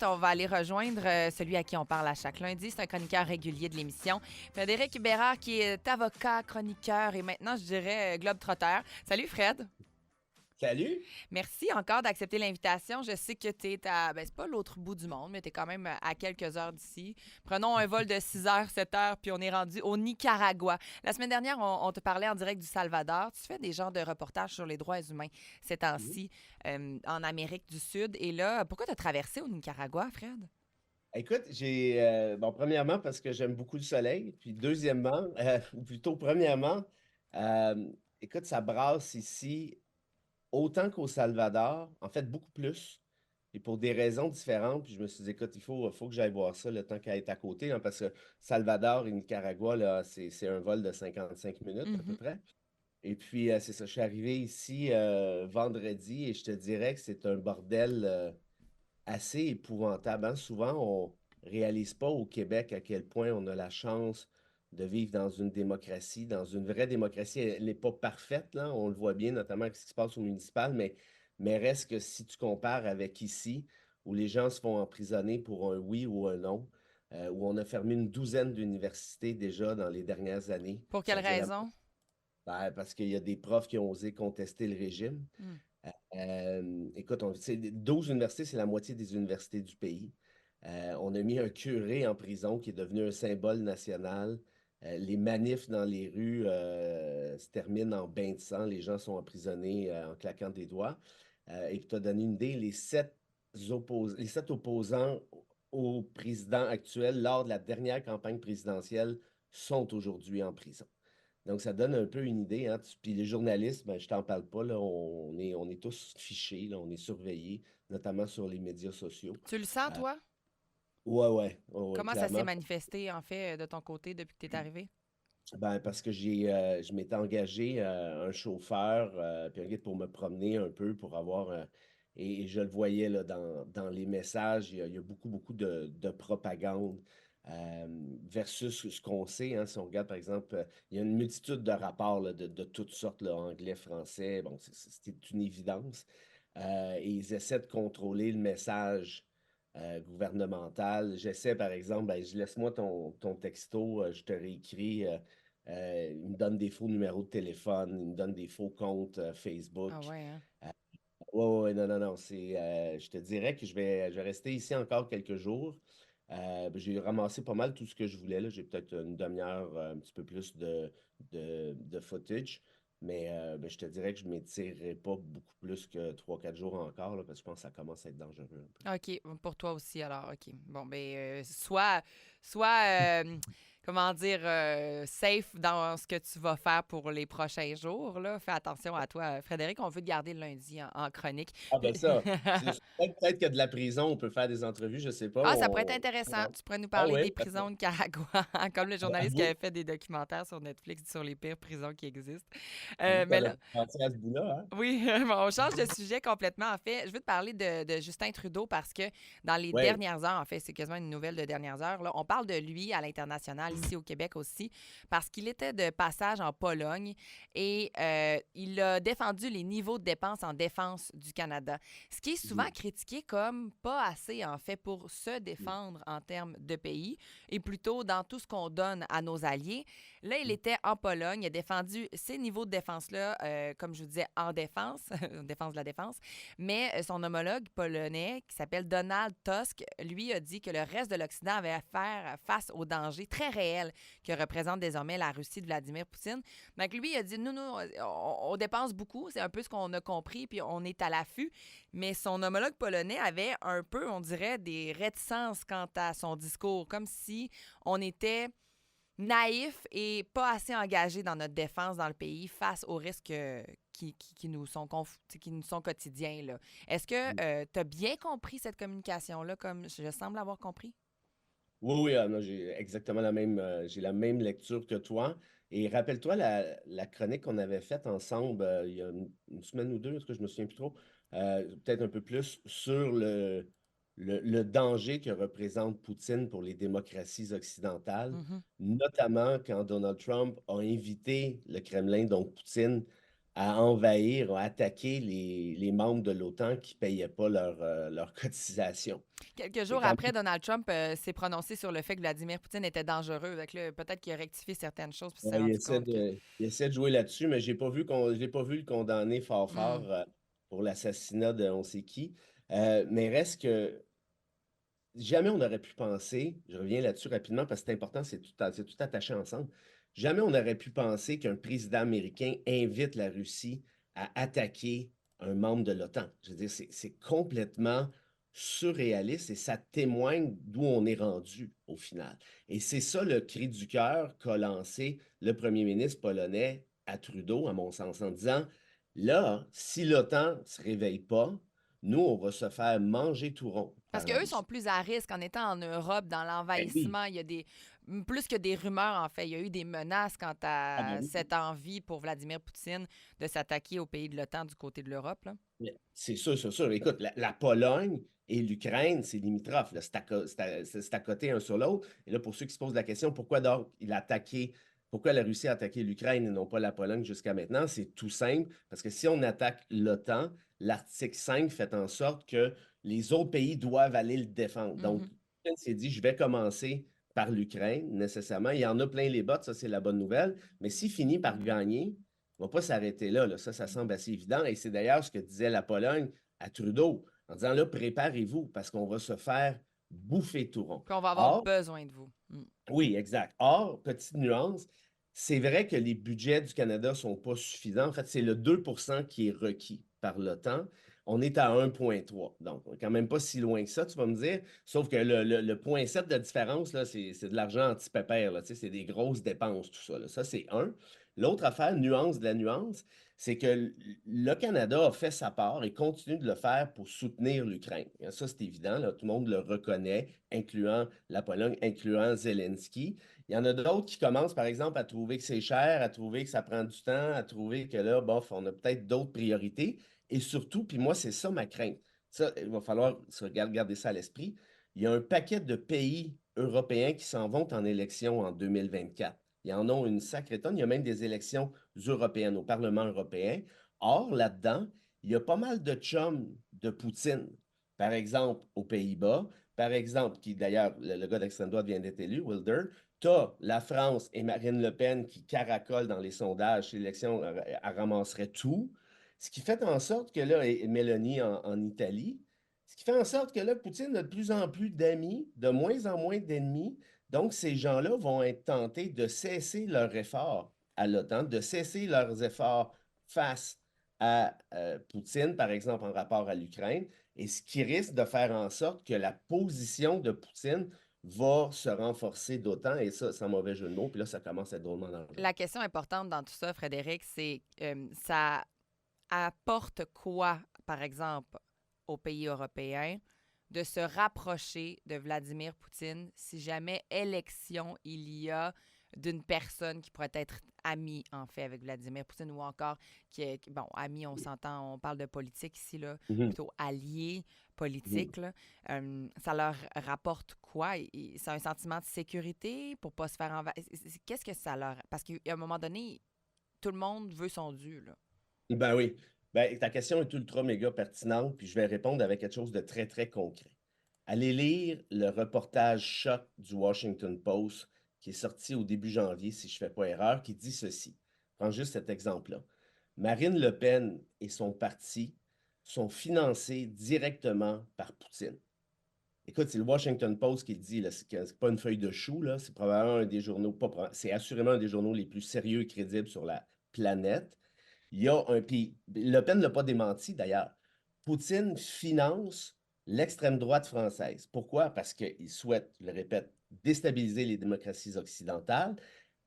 suite, on va aller rejoindre celui à qui on parle à chaque lundi. C'est un chroniqueur régulier de l'émission. Frédéric Bérard, qui est avocat, chroniqueur et maintenant, je dirais, globe-trotteur. Salut, Fred. Salut! Merci encore d'accepter l'invitation. Je sais que tu es à, ben, c'est pas l'autre bout du monde, mais tu es quand même à quelques heures d'ici. Prenons un vol de 6 heures, 7 heures, puis on est rendu au Nicaragua. La semaine dernière, on te parlait en direct du Salvador. Tu fais des genres de reportages sur les droits humains ces Mhm. temps-ci en Amérique du Sud. Et là, pourquoi tu as traversé au Nicaragua, Fred? Écoute, bon, premièrement, parce que j'aime beaucoup le soleil, puis deuxièmement, ou plutôt premièrement, euh, écoute, ça brasse ici autant qu'au Salvador, en fait, beaucoup plus, et pour des raisons différentes. Puis je me suis dit, écoute, il faut que j'aille voir ça le temps qu'à être à côté, hein, parce que Salvador et Nicaragua, là, c'est un vol de 55 minutes à peu Mhm. près. Et puis, c'est ça, je suis arrivé ici vendredi et je te dirais que c'est un bordel. Assez épouvantable, hein. Souvent, on réalise pas au Québec à quel point on a la chance de vivre dans une démocratie, dans une vraie démocratie. Elle n'est pas parfaite, là. On le voit bien, notamment avec ce qui se passe au municipal, mais reste que si tu compares avec ici, où les gens se font emprisonner pour un oui ou un non, où on a fermé une douzaine d'universités déjà dans les dernières années, Pour quelle ça vient raison? parce qu'il y a des profs qui ont osé contester le régime. Hmm. Écoute, 12 universités, c'est la moitié des universités du pays. On a mis un curé en prison qui est devenu un symbole national. Les manifs dans les rues se terminent en bain de sang. Les gens sont emprisonnés en claquant des doigts. Et pour te donner une idée, les sept opposants au président actuel lors de la dernière campagne présidentielle sont aujourd'hui en prison. Donc, ça donne un peu une idée, hein. Puis les journalistes, ben, je t'en parle pas, là, on est tous fichés, là, on est surveillés, notamment sur les médias sociaux. Tu le sens, Euh, toi? ouais, Comment ça s'est clairement. manifesté, en fait, de ton côté depuis que tu es arrivé? Ben, parce que je m'étais engagé un chauffeur puis un guide pour me promener un peu, pour avoir, et je le voyais là, dans les messages, il y a beaucoup, beaucoup de propagande versus ce qu'on sait, hein. Si on regarde, par exemple, il y a une multitude de rapports là, de toutes sortes, là, anglais, français, bon, c'est une évidence. Et ils essaient de contrôler le message gouvernemental. J'essaie, par exemple, ben, laisse-moi ton texto, je te réécris. Il me donne des faux numéros de téléphone, il me donne des faux comptes Ah Facebook. ouais, hein? Euh, ouais, non, non, non. Je te dirais que je vais rester ici encore quelques jours. J'ai ramassé pas mal tout ce que je voulais, là. J'ai peut-être une demi-heure, un petit peu plus de footage. Mais ben, je te dirais que je ne m'étirerai pas beaucoup plus que 3 4 jours encore, là, parce que je pense que ça commence à être dangereux un peu. OK, pour toi aussi, alors, OK. Bon, ben, soit, comment dire, safe dans ce que tu vas faire pour les prochains jours, là. Fais attention à toi, Frédéric. On veut te garder le lundi en chronique. Ah Puis- ben ça, peut-être que de la prison, on peut faire des entrevues, je sais pas. Ah, ça pourrait être intéressant. Tu pourrais nous Ah parler oui, des prisons au Nicaragua, comme le ben, journaliste qui avait avoue, fait des documentaires sur Netflix sur les pires prisons qui existent. avoue que Mais t'en as là, pensé à ce bout-là, hein? oui, bon, on change de sujet complètement. En fait, je veux te parler de Justin Trudeau parce que dans les Oui. dernières heures, en fait, c'est quasiment une nouvelle de dernières heures, là, on parle de lui à l'international, ici au Québec aussi, parce qu'il était de passage en Pologne et il a défendu les niveaux de dépenses en défense du Canada. Ce qui est souvent Mhm. critiqué comme pas assez, en fait, pour se défendre en termes de pays et plutôt dans tout ce qu'on donne à nos alliés. Là, il était en Pologne, il a défendu ces niveaux de défense-là, comme je vous disais, en défense, défense de la défense, mais son homologue polonais, qui s'appelle Donald Tusk, lui a dit que le reste de l'Occident avait à faire face aux dangers très réels que représente désormais la Russie de Vladimir Poutine. Donc lui, il a dit, nous, on dépense beaucoup, c'est un peu ce qu'on a compris, puis on est à l'affût, mais son homologue polonais avait un peu, on dirait, des réticences quant à son discours, comme si on était naïfs et pas assez engagés dans notre défense dans le pays face aux risques qui nous sont qui nous sont quotidiens. Là. Est-ce que tu as bien compris cette communication-là comme je semble avoir compris? Oui, oui, non, j'ai exactement j'ai la même lecture que toi. Et rappelle-toi la chronique qu'on avait faite ensemble il y a une semaine ou deux, est-ce que je me souviens plus trop, peut-être un peu plus sur le danger que représente Poutine pour les démocraties occidentales, Mhm. notamment quand Donald Trump a invité le Kremlin, donc Poutine, à envahir, à attaquer les membres de l'OTAN qui ne payaient pas leur cotisation. Quelques C'est jours quand après, Donald Trump s'est prononcé sur le fait que Vladimir Poutine était dangereux. Donc là, peut-être qu'il a rectifié certaines choses puis s'est ouais, rendu compte que. il essaie de jouer là-dessus, mais j'ai pas vu le condamner fort Hmm. fort pour l'assassinat de on sait qui. Mais reste que jamais on aurait pu penser, je reviens là-dessus rapidement parce que c'est important, c'est tout attaché ensemble. Jamais on aurait pu penser qu'un président américain invite la Russie à attaquer un membre de l'OTAN. Je veux dire, c'est complètement surréaliste et ça témoigne d'où on est rendu au final. Et c'est ça le cri du cœur qu'a lancé le premier ministre polonais à Trudeau, à mon sens, en disant, là, si l'OTAN ne se réveille pas, nous, on va se faire manger tout rond Parce par la qu'eux sont Russie. plus à risque en étant en Europe, dans Ben oui. l'envahissement. Il y a des. Plus que des rumeurs, en fait. Il y a eu des menaces quant Ah ben à oui. cette envie pour Vladimir Poutine de s'attaquer aux pays de l'OTAN du côté de l'Europe, là. Mais c'est sûr, c'est sûr. Écoute, la Pologne et l'Ukraine, c'est limitrophe, là. C'est à côté un sur l'autre. Et là, pour ceux qui se posent la question, pourquoi donc pourquoi la Russie a attaqué l'Ukraine et non pas la Pologne jusqu'à maintenant? C'est tout simple, parce que si on attaque l'OTAN, l'article 5 fait en sorte que les autres pays doivent aller le défendre. Donc, Mhm. Poutine s'est dit, je vais commencer par l'Ukraine, nécessairement. Il y en a plein les bottes, ça c'est la bonne nouvelle. Mais s'il finit par gagner, ne va pas s'arrêter là, là. Ça semble assez évident. Et c'est d'ailleurs ce que disait la Pologne à Trudeau, en disant là, préparez-vous parce qu'on va se faire bouffer tout rond. Puis on va avoir Or, besoin de vous. Mm. oui, exact. Or, petite nuance, c'est vrai que les budgets du Canada ne sont pas suffisants. En fait, c'est le 2% qui est requis par l'OTAN. On est à 1,3. Donc, on n'est quand même pas si loin que ça, tu vas me dire. Sauf que le 0,7 de différence, là, c'est de l'argent anti-pépère, là. Tu sais, c'est des grosses dépenses, tout ça, là. Ça, c'est un. L'autre affaire, nuance de la nuance, c'est que le Canada a fait sa part et continue de le faire pour soutenir l'Ukraine. Ça, c'est évident, là. Tout le monde le reconnaît, incluant la Pologne, incluant Zelensky. Il y en a d'autres qui commencent, par exemple, à trouver que c'est cher, à trouver que ça prend du temps, à trouver que là, bof, on a peut-être d'autres priorités. Et surtout, puis moi, c'est ça ma crainte. Ça, il va falloir garder ça à l'esprit. Il y a un paquet de pays européens qui s'en vont en élection en 2024. Ils en ont une sacrée tonne. Il y a même des élections européennes au Parlement européen. Or, là-dedans, il y a pas mal de chums de Poutine. Par exemple, aux Pays-Bas, par exemple, qui d'ailleurs, le gars d'extrême droite vient d'être élu, Wilder, tu as la France et Marine Le Pen qui caracolent dans les sondages. L'élection, elle ramasserait tout. Ce qui fait en sorte que là, et Mélanie en Italie, ce qui fait en sorte que là, Poutine a de plus en plus d'amis, de moins en moins d'ennemis. Donc, ces gens-là vont être tentés de cesser leurs efforts à l'OTAN, de cesser leurs efforts face à Poutine, par exemple, en rapport à l'Ukraine, et ce qui risque de faire en sorte que la position de Poutine va se renforcer d'autant, et ça, sans mauvais jeu de mots, puis là, ça commence à être drôlement dangereux. La question importante dans tout ça, Frédéric, c'est ça apporte quoi, par exemple, aux pays européens de se rapprocher de Vladimir Poutine si jamais élection il y a d'une personne qui pourrait être amie, en fait, avec Vladimir Poutine ou encore bon, ami, on s'entend, on parle de politique ici, là, Mhm, plutôt allié mhm. politique, là. Ça leur rapporte quoi? C'est un sentiment de sécurité pour pas se faire envahir? Qu'est-ce que ça leur... Parce qu'à un moment donné, tout le monde veut son dû, là. Ben oui. Ben, ta question est ultra méga pertinente, puis je vais répondre avec quelque chose de très, très concret. Allez lire le reportage choc du Washington Post qui est sorti au début janvier, si je ne fais pas erreur, qui dit ceci. Prends juste cet exemple-là. Marine Le Pen et son parti sont financés directement par Poutine. Écoute, c'est le Washington Post qui le dit, là, c'est pas une feuille de chou, là, c'est probablement un des journaux, c'est assurément un des journaux les plus sérieux et crédibles sur la planète. Il y a un. Puis Le Pen ne l'a pas démenti d'ailleurs. Poutine finance l'extrême droite française. Pourquoi? Parce qu'il souhaite, je le répète, déstabiliser les démocraties occidentales,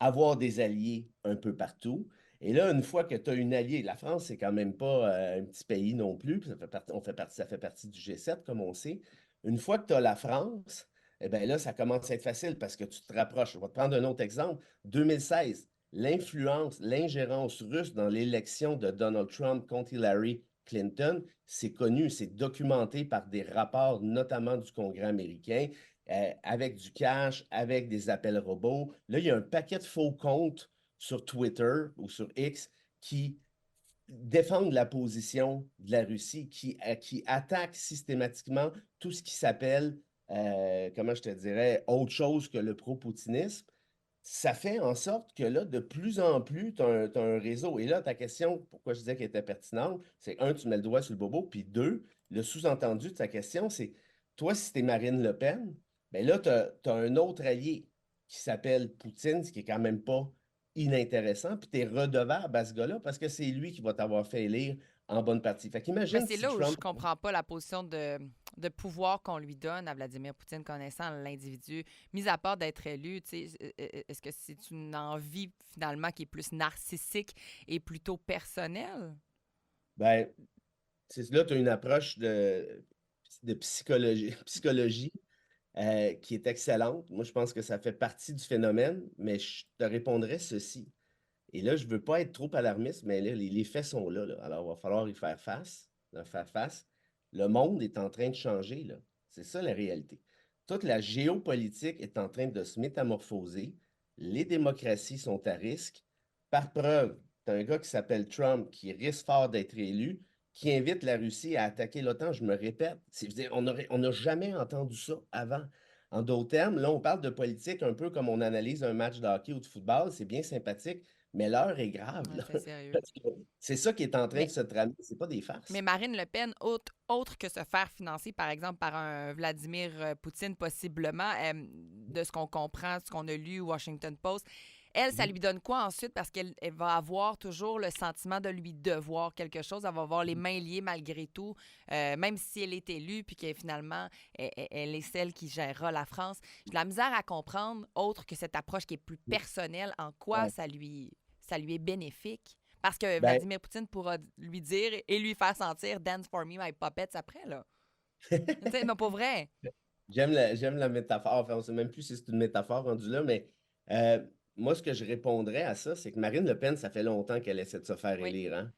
avoir des alliés un peu partout. Et là, une fois que tu as une alliée, la France, c'est quand même pas un petit pays non plus, ça fait partie du G7, comme on sait. Une fois que tu as la France, eh bien là, ça commence à être facile parce que tu te rapproches. Je vais te prendre un autre exemple. 2016, l'influence, l'ingérence russe dans l'élection de Donald Trump contre Hillary Clinton, c'est connu, c'est documenté par des rapports, notamment du Congrès américain, avec du cash, avec des appels robots. Là, il y a un paquet de faux comptes sur Twitter ou sur X qui défendre la position de la Russie qui attaque systématiquement tout ce qui s'appelle, comment je te dirais, autre chose que le pro-poutinisme, ça fait en sorte que là, de plus en plus, tu as, un réseau. Et là, ta question, pourquoi je disais qu'elle était pertinente, c'est un, tu mets le doigt sur le bobo, puis deux, le sous-entendu de ta question, c'est toi, si tu es Marine Le Pen, bien là, tu as, un autre allié qui s'appelle Poutine, ce qui est quand même pas inintéressant, puis tu es redevable à ce gars-là parce que c'est lui qui va t'avoir fait élire en bonne partie. Fait Mais qu'imagine c'est si là où je Trump. comprends pas la position de pouvoir qu'on lui donne à Vladimir Poutine connaissant l'individu. Mis à part d'être élu, tu sais, est-ce que c'est une envie finalement qui est plus narcissique et plutôt personnelle? Ben, là, tu as une approche de psychologie qui est excellente. Moi, je pense que ça fait partie du phénomène, mais je te répondrais ceci. Et là, je ne veux pas être trop alarmiste, mais là, les faits sont là, là. Alors, il va falloir y faire face, leur faire face. Le monde est en train de changer, là. C'est ça la réalité. Toute la géopolitique est en train de se métamorphoser. Les démocraties sont à risque. Par preuve, tu as un gars qui s'appelle Trump qui risque fort d'être élu, qui invite la Russie à attaquer l'OTAN. Je me répète, on n'a jamais entendu ça avant. En d'autres termes, là, on parle de politique un peu comme on analyse un match de hockey ou de football. C'est bien sympathique, mais l'heure est grave, Ouais, là. c'est sérieux. Parce que c'est ça qui est en train de Mais se tramer. C'est pas des Mais farces. Marine Le Pen, autre que se faire financer, par exemple, par un Vladimir Poutine, possiblement, de ce qu'on comprend, ce qu'on a lu au Washington Post, elle, ça Mhm. lui donne quoi ensuite? Parce qu'elle va avoir toujours le sentiment de lui devoir quelque chose. Elle va avoir les mains liées malgré tout, même si elle est élue, puis que finalement, elle est celle qui gérera la France. J'ai de la misère à comprendre, autre que cette approche qui est plus personnelle, en quoi Ouais. ça lui est bénéfique. Parce que Ben, Vladimir Poutine pourra lui dire et lui faire sentir Dance for me, my puppets après, là. Tu sais, mais pas vrai. j'aime la métaphore. Enfin, on ne sait même plus si c'est une métaphore rendue là, mais euh, moi, ce que je répondrais à ça, c'est que Marine Le Pen, ça fait longtemps qu'elle essaie de se faire Oui. élire, hein?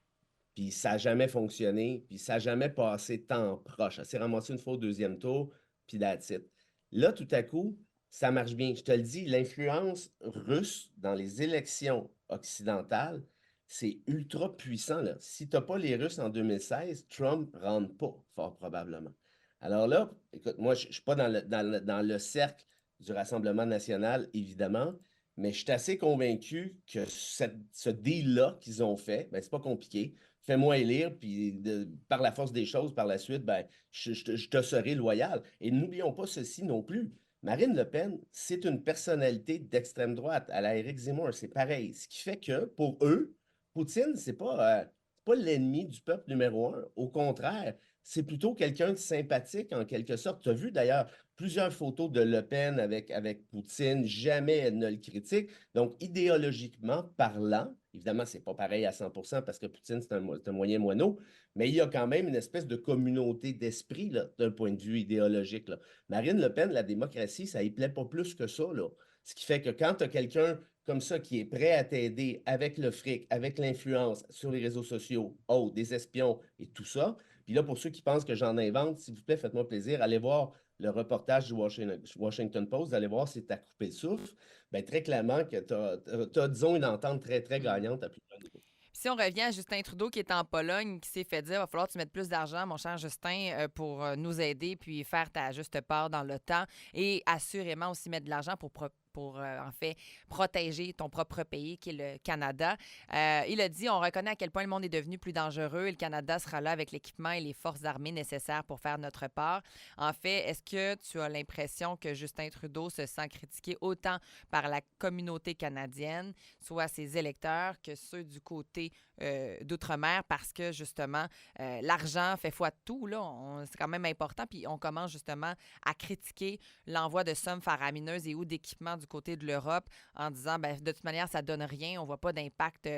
Puis ça n'a jamais fonctionné, puis ça n'a jamais passé tant proche. Elle s'est ramassée une fois au deuxième tour, puis that's it. Là, tout à coup, ça marche bien. Je te le dis, l'influence russe dans les élections occidentales, c'est ultra puissant, là. Si tu n'as pas les Russes en 2016, Trump ne rentre pas, fort probablement. Alors là, écoute, moi, je ne suis pas dans le cercle du Rassemblement national, évidemment, mais je suis assez convaincu que ce deal-là qu'ils ont fait, ben, c'est pas compliqué. Fais-moi élire, puis par la force des choses, par la suite, ben, je te serai loyal. Et n'oublions pas ceci non plus. Marine Le Pen, c'est une personnalité d'extrême droite à la Éric Zemmour, c'est pareil. Ce qui fait que, pour eux, Poutine, c'est pas l'ennemi du peuple numéro un. Au contraire, c'est plutôt quelqu'un de sympathique en quelque sorte. Tu as vu d'ailleurs plusieurs photos de Le Pen avec Poutine, jamais elle ne le critique. Donc, idéologiquement parlant, évidemment, c'est pas pareil à 100% parce que Poutine, c'est un moyen moineau, mais il y a quand même une espèce de communauté d'esprit là, d'un point de vue idéologique, là. Marine Le Pen, la démocratie, ça y plaît pas plus que ça, là. Ce qui fait que quand tu as quelqu'un comme ça qui est prêt à t'aider avec le fric, avec l'influence sur les réseaux sociaux, oh, des espions et tout ça, puis là, pour ceux qui pensent que j'en invente, s'il vous plaît, faites-moi plaisir, allez voir le reportage du Washington Post, allez voir si tu as coupé le souffle. Bien, très clairement que tu as, disons, une entente très, très Hmm. gagnante à plusieurs niveaux. Si on revient à Justin Trudeau qui est en Pologne, qui s'est fait dire, il va falloir que tu mettes plus d'argent, mon cher Justin, pour nous aider puis faire ta juste part dans l'OTAN et assurément aussi mettre de l'argent pour en fait, protéger ton propre pays, qui est le Canada. Il a dit, on reconnaît à quel point le monde est devenu plus dangereux et le Canada sera là avec l'équipement et les forces armées nécessaires pour faire notre part. En fait, est-ce que tu as l'impression que Justin Trudeau se sent critiqué autant par la communauté canadienne, soit ses électeurs, que ceux du côté d'outre-mer, parce que justement, l'argent fait foi de tout, là. C'est quand même important. Puis on commence justement à critiquer l'envoi de sommes faramineuses et ou d'équipements du côté de l'Europe en disant, ben, de toute manière, ça donne rien, on voit pas d'impact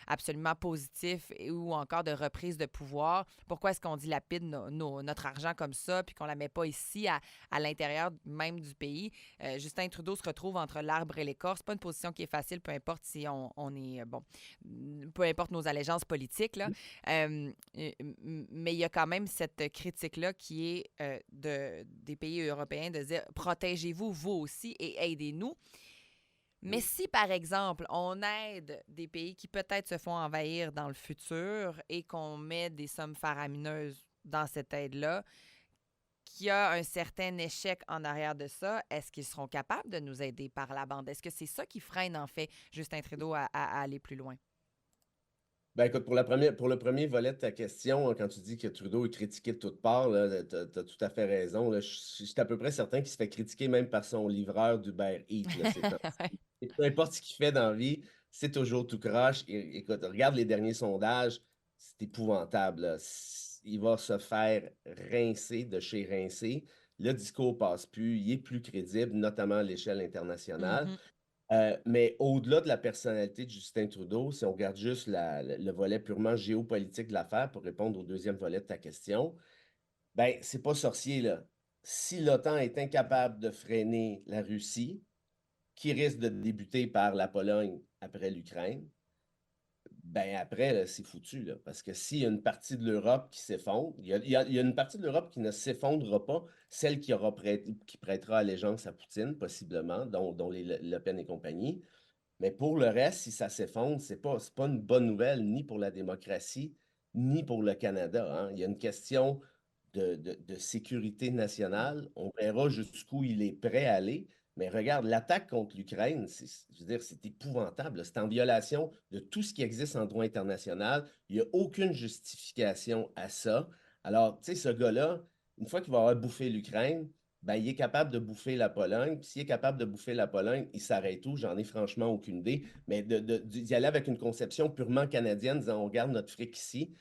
absolument positif ou encore de reprise de pouvoir. Pourquoi est-ce qu'on dilapide notre argent comme ça puis qu'on la met pas ici à l'intérieur même du pays? Justin Trudeau se retrouve entre l'arbre et l'écorce. C'est pas une position qui est facile, peu importe si on est, bon, peu importe nos allégeances politiques, là. Mais il y a quand même cette critique-là qui est des pays européens de dire protégez-vous, vous aussi, et aidez-nous. Mais si, par exemple, on aide des pays qui peut-être se font envahir dans le futur et qu'on met des sommes faramineuses dans cette aide-là, qu'il y a un certain échec en arrière de ça, est-ce qu'ils seront capables de nous aider par la bande? Est-ce que c'est ça qui freine, en fait, Justin Trudeau à aller plus loin? Ben écoute, pour le premier volet de ta question, quand tu dis que Trudeau est critiqué de toutes parts, tu as tout à fait raison. Là. Je suis à peu près certain qu'il se fait critiquer même par son livreur d'Uber Eats. Là, Ouais. et peu importe ce qu'il fait dans la vie, c'est toujours tout croche. Écoute, regarde les derniers sondages, c'est épouvantable. Là. Il va se faire rincer de chez rincer. Le discours passe plus, il est plus crédible, notamment à l'échelle internationale. Mhm. Mais au-delà de la personnalité de Justin Trudeau, si on regarde juste le volet purement géopolitique de l'affaire pour répondre au deuxième volet de ta question, ben c'est pas sorcier, là. Si l'OTAN est incapable de freiner la Russie, qui risque de débuter par la Pologne après l'Ukraine, ben après, là, c'est foutu, là, parce que s'il y a une partie de l'Europe qui s'effondre, il y a une partie de l'Europe qui ne s'effondrera pas, celle qui prêtera allégeance à Poutine, possiblement, dont les Le Pen et compagnie. Mais pour le reste, si ça s'effondre, c'est pas une bonne nouvelle ni pour la démocratie, ni pour le Canada. Hein. Il y a une question de sécurité nationale. On verra jusqu'où il est prêt à aller. Mais regarde, l'attaque contre l'Ukraine, je veux dire, c'est épouvantable. C'est en violation de tout ce qui existe en droit international. Il n'y a aucune justification à ça. Alors, tu sais, ce gars-là, une fois qu'il va avoir bouffé l'Ukraine, ben, il est capable de bouffer la Pologne. Puis s'il est capable de bouffer la Pologne, il s'arrête où? J'en ai franchement aucune idée. Mais d'y aller avec une conception purement canadienne, disant on garde notre fric ici,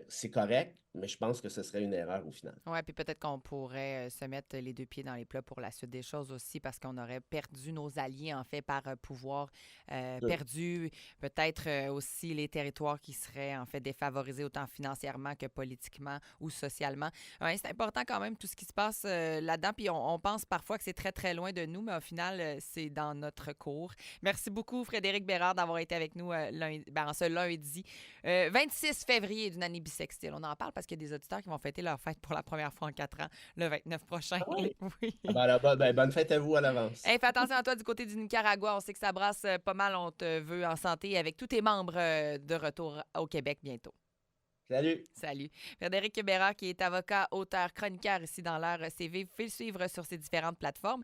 c'est correct, mais je pense que ce serait une erreur au final. Oui, puis peut-être qu'on pourrait se mettre les deux pieds dans les plats pour la suite des choses aussi, parce qu'on aurait perdu nos alliés, en fait, par pouvoir, Sûr. perdu peut-être aussi les territoires qui seraient, en fait, défavorisés autant financièrement que politiquement ou socialement. Ouais, c'est important quand même tout ce qui se passe là-dedans, puis on pense parfois que c'est très, très loin de nous, mais au final, c'est dans notre cours. Merci beaucoup, Frédéric Bérard, d'avoir été avec nous en ce lundi 26 février d'une année bissextile. On en parle parce qu'il y a des auditeurs qui vont fêter leur fête pour la première fois en 4 ans, le 29 prochain. Ah oui. Oui. Ah ben, alors, ben, bonne fête à vous à l'avance. Hey, fais attention à toi du côté du Nicaragua. On sait que ça brasse pas mal. On te veut en santé avec tous tes membres de retour au Québec bientôt. Salut! Salut. Frédéric Bérard, qui est avocat, auteur, chroniqueur ici dans l'heure CV, fais le suivre sur ses différentes plateformes.